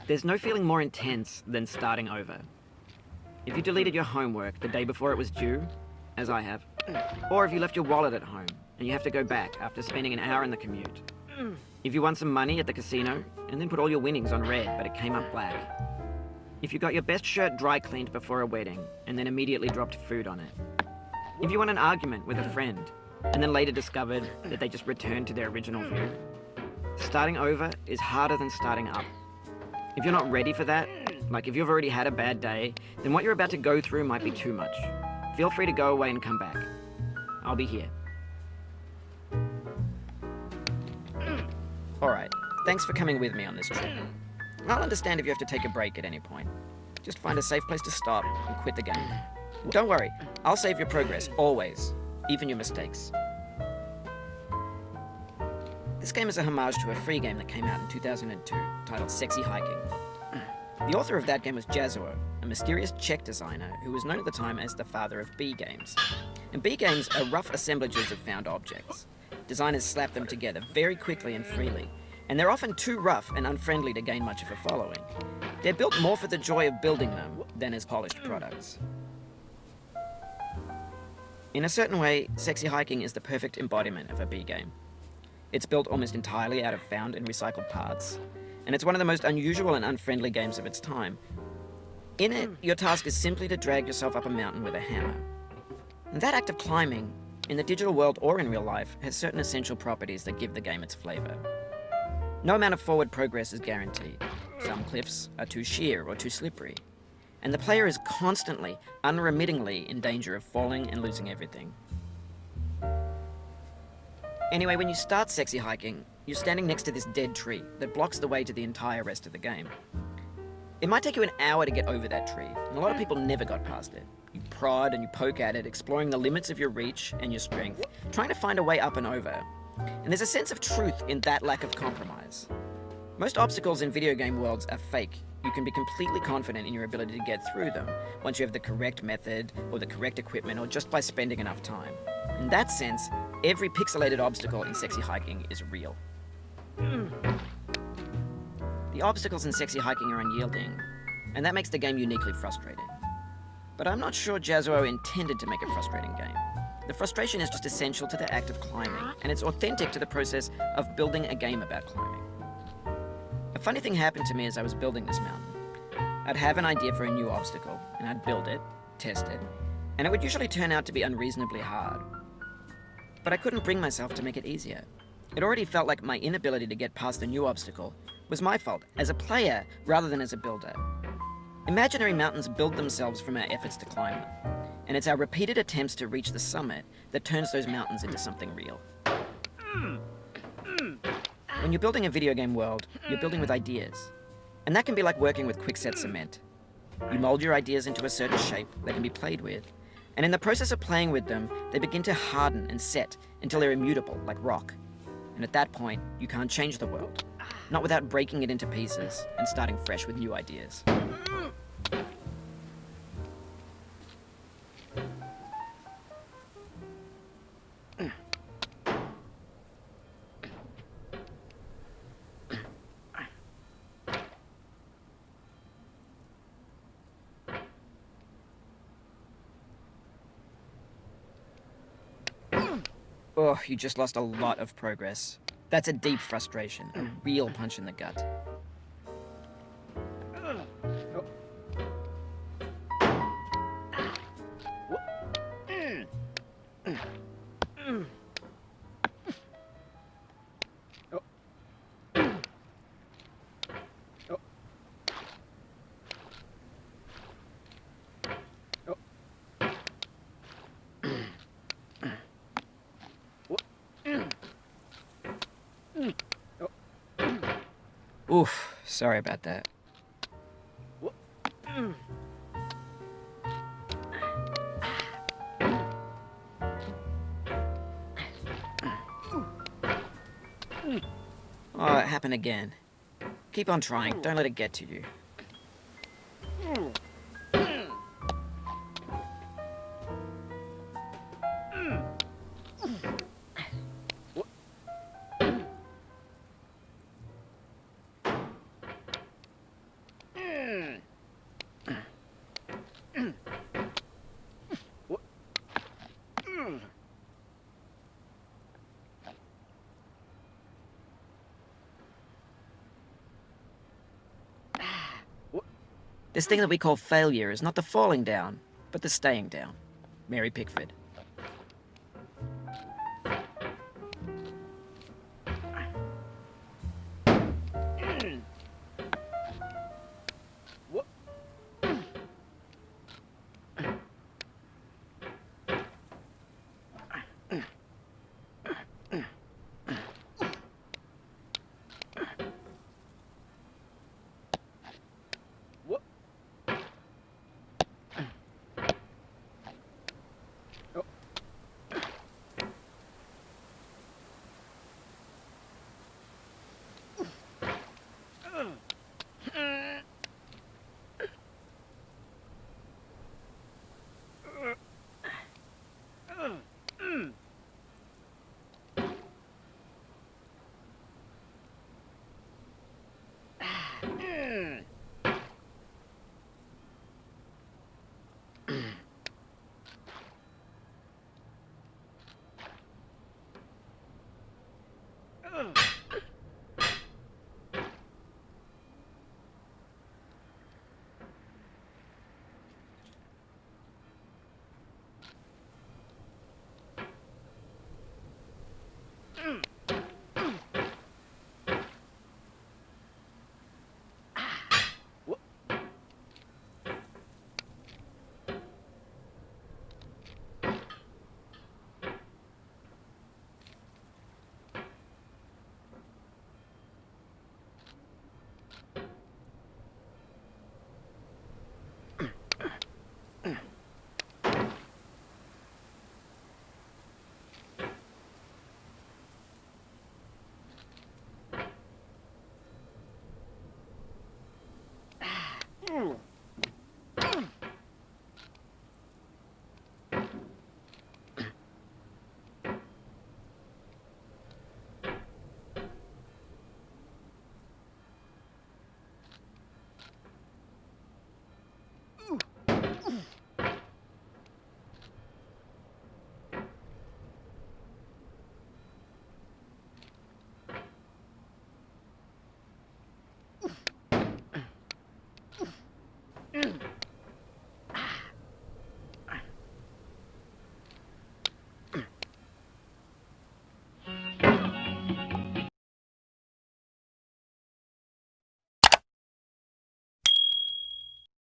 There's no feeling more intense than starting over. If you deleted your homework the day before it was due, as I have, or if you left your wallet at home and you have to go back after spending an hour in the commute. If you won some money at the casino and then put all your winnings on red but it came up black. If you got your best shirt dry cleaned before a wedding and then immediately dropped food on it. If you won an argument with a friend and then later discovered that they just returned to their original view. Starting over is harder than starting up. If you're not ready for that, like if you've already had a bad day, then what you're about to go through might be too much. Feel free to go away and come back. I'll be here. Alright, thanks for coming with me on this trip. I'll understand if you have to take a break at any point. Just find a safe place to stop and quit the game. Don't worry, I'll save your progress, always, even your mistakes. This game is a homage to a free game that came out in 2002, titled Sexy Hiking. The author of that game was Jazuo, a mysterious Czech designer who was known at the time as the father of B games. And B games are rough assemblages of found objects. Designers slap them together very quickly and freely, and they're often too rough and unfriendly to gain much of a following. They're built more for the joy of building them than as polished products. In a certain way, Sexy Hiking is the perfect embodiment of a B game. It's built almost entirely out of found and recycled parts, and it's one of the most unusual and unfriendly games of its time. In it, your task is simply to drag yourself up a mountain with a hammer. And that act of climbing, in the digital world or in real life, has certain essential properties that give the game its flavor. No amount of forward progress is guaranteed. Some cliffs are too sheer or too slippery, and the player is constantly, unremittingly in danger of falling and losing everything. Anyway, when you start Sexy Hiking, you're standing next to this dead tree that blocks the way to the entire rest of the game. It might take you an hour to get over that tree, and a lot of people never got past it. You prod and you poke at it, exploring the limits of your reach and your strength, trying to find a way up and over. And there's a sense of truth in that lack of compromise. Most obstacles in video game worlds are fake. You can be completely confident in your ability to get through them once you have the correct method or the correct equipment or just by spending enough time. In that sense, every pixelated obstacle in Sexy Hiking is real. The obstacles in Sexy Hiking are unyielding, and that makes the game uniquely frustrating. But I'm not sure Jazuo intended to make a frustrating game. The frustration is just essential to the act of climbing, and it's authentic to the process of building a game about climbing. A funny thing happened to me as I was building this mountain. I'd have an idea for a new obstacle, and I'd build it, test it, and it would usually turn out to be unreasonably hard. But I couldn't bring myself to make it easier. It already felt like my inability to get past a new obstacle was my fault, as a player rather than as a builder. Imaginary mountains build themselves from our efforts to climb them, and it's our repeated attempts to reach the summit that turns those mountains into something real. When you're building a video game world, you're building with ideas, and that can be like working with quickset cement. You mold your ideas into a certain shape that can be played with, and in the process of playing with them, they begin to harden and set until they're immutable, like rock. And at that point, you can't change the world, not without breaking it into pieces and starting fresh with new ideas. Oh, you just lost a lot of progress. That's a deep frustration, a real punch in the gut. Oof, sorry about that. Oh, it happened again. Keep on trying, don't let it get to you. This thing that we call failure is not the falling down, but the staying down. Mary Pickford.